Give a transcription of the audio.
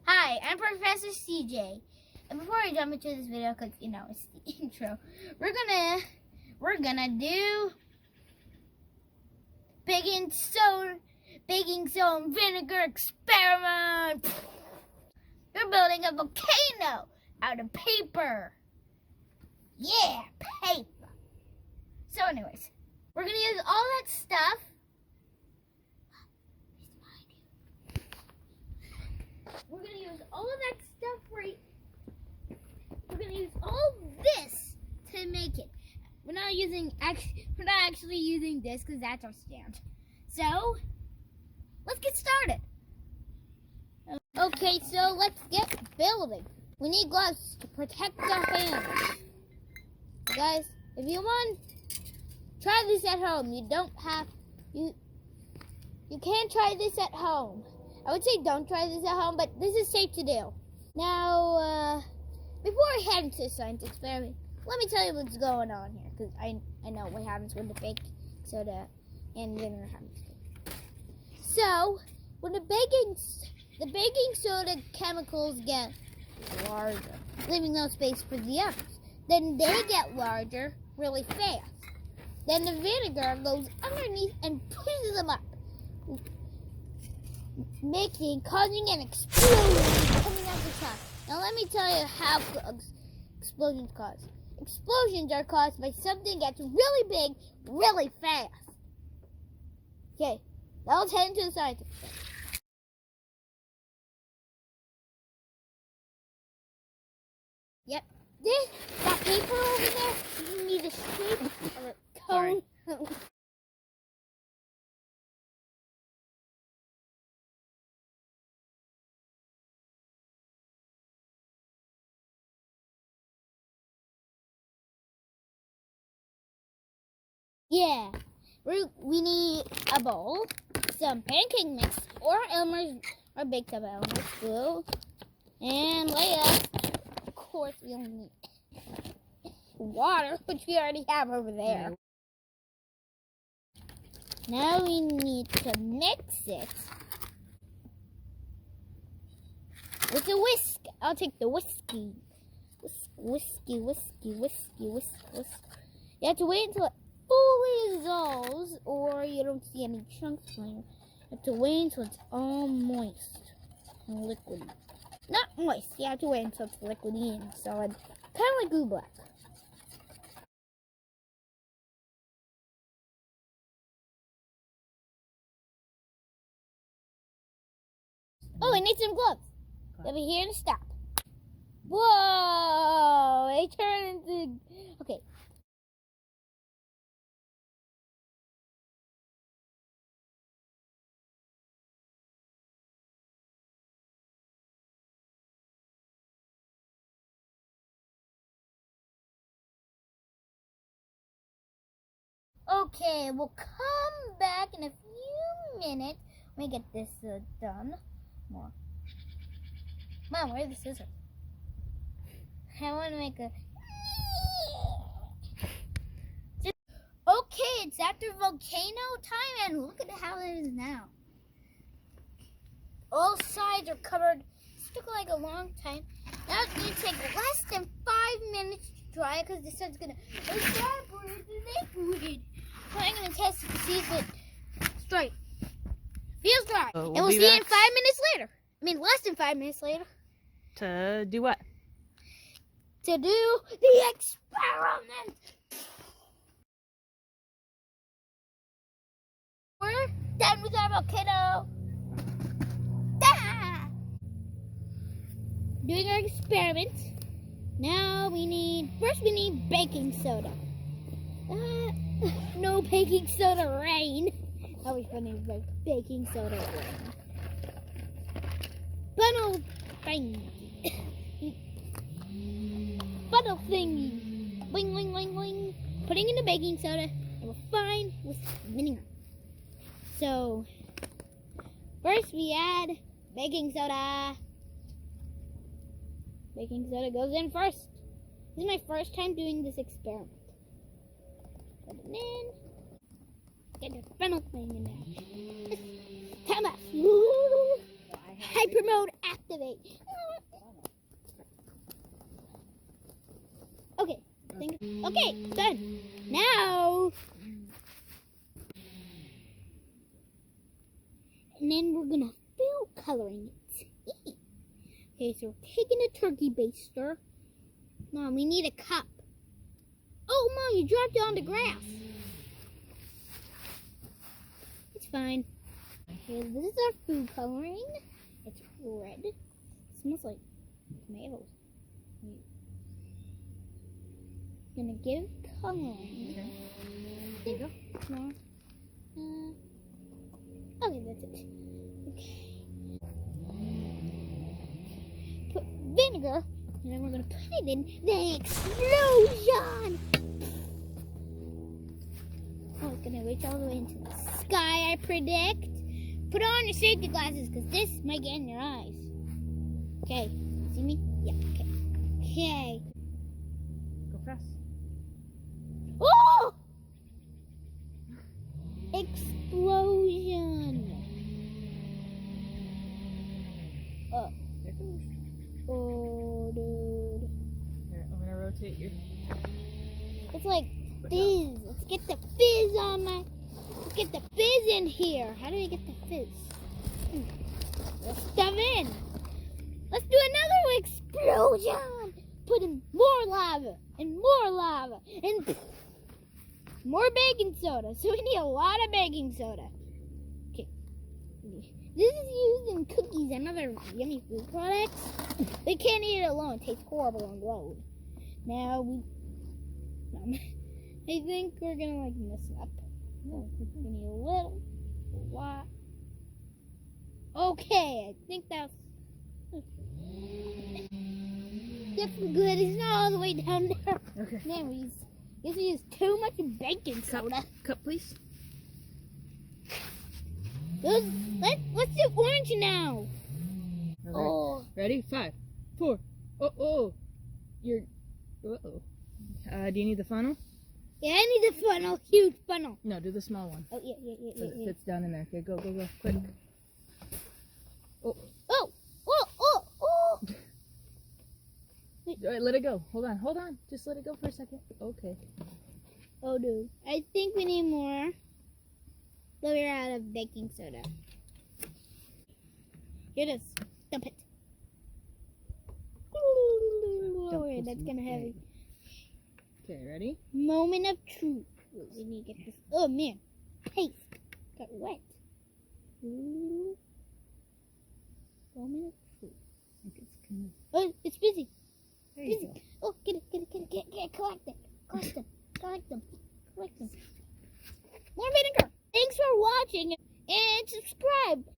Hi, I'm Professor Ceejay. And before I jump into this video, because it's the intro, we're gonna do baking soda vinegar experiment. We're building a volcano out of paper. Yeah, paper. So anyways, we're gonna use all that stuff. We're gonna use all of that stuff We're gonna use all this to make it. We're not actually using this because that's our stand. So let's get started. Okay, so let's get building. We need gloves to protect our hands. So guys, if you want, try this at home. You can try this at home. I would say don't try this at home, but this is safe to do. Now, before I head into the science experiment, let me tell you what's going on here, because I know what happens when the baking soda and vinegar happens. So, when the baking soda chemicals get larger, leaving no space for the others, then they get larger really fast. Then the vinegar goes underneath and pushes them up, causing an explosion coming out the top. Now let me tell you how explosions cause. Explosions are caused by something that's really big, really fast. Okay, now let's head into the science. Yep, that paper over there, you need a shape of a cone. Yeah, we need a bowl, some pancake mix, or baked up Elmer's glue, and of course, we'll need water, which we already have over there. Now we need to mix it with a whisk. I'll take the whiskey. Whiskey. You have to wait until it fully dissolves, or you don't see any chunks flying. You have to wait until it's all moist and liquidy. Not moist, you have to wait until it's liquidy and solid, kind of like glue black. Oh, I need some gloves. Over here to stop. Whoa! They turn into... Okay. Okay, we'll come back in a few minutes. Let me get this done. More. Mom, where are the scissors? I want to make a... Okay, it's after volcano time, and look at how it is now. All sides are covered. This took like a long time. Now it's going to take less than 5 minutes to dry because the sun's going to evaporate the liquid. So I'm going to test it to see if it's dry. Feels dry. And we'll see it in 5 minutes later. I mean, less than 5 minutes later. To do what? To do the experiment. We're done with our volcano. Doing our experiment. Now first we need baking soda. No baking soda rain. That was funny, like baking soda rain. Funnel thingy. Funnel thingy. Boing, boing, boing, boing. Putting in the baking soda, and we're fine with vinegar. So, first we add baking soda. Baking soda goes in first. This is my first time doing this experiment. Put it in. Get the funnel thing in there. Come on. Hyper mode activate. Okay. Okay, done. Now. And then we're gonna food coloring it. Okay, so we're taking a turkey baster. Mom, we need a cup. Oh, Mom, you dropped it on the grass. It's fine. Okay, this is our food coloring. It's red. It smells like tomatoes. I'm gonna give coloring. Okay. There you go. Okay, that's it. Okay. Put vinegar, and then we're gonna put it in the explosion. Oh, it's gonna reach all the way into the sky, I predict. Put on your safety glasses, because this might get in your eyes. Okay, see me? Yeah, okay. Okay. Go fast. Oh! Explosion. There it goes. Oh, dude. Here, I'm gonna rotate your. It's like fizz. Let's get the fizz on my. Let's get the fizz in here. How do we get the fizz? Let's stuff in. Let's do another explosion. Put in more lava and more lava and more baking soda. So we need a lot of baking soda. Okay. This is used in cookies and other yummy food products. They can't eat it alone. It tastes horrible on the road. Now I think we're gonna like mess up. We need a lot. Okay, I think that's good. It's not all the way down there. Okay. Man, we used too much baking soda. Cup, please. Let's do orange now. Okay. Oh, Ready? 5, 4. You're. Do you need the funnel? yeah, I need a funnel, huge funnel. No, do the small one. Oh yeah. So it fits down in there. Okay, go, quick. Oh. All right, let it go. Hold on. Just let it go for a second. Okay. Oh, dude. I think we need more. But we're out of baking soda. Here it is. Dump it. Okay, that's kind of heavy. Okay, ready? Moment of truth. We need to get this. Oh, man. Paste. Got wet. Ooh. Moment of truth. I think it's kind of. Oh, it's busy. There you go. Oh, get it. Collect them. More vinegar. Thanks for watching and subscribe.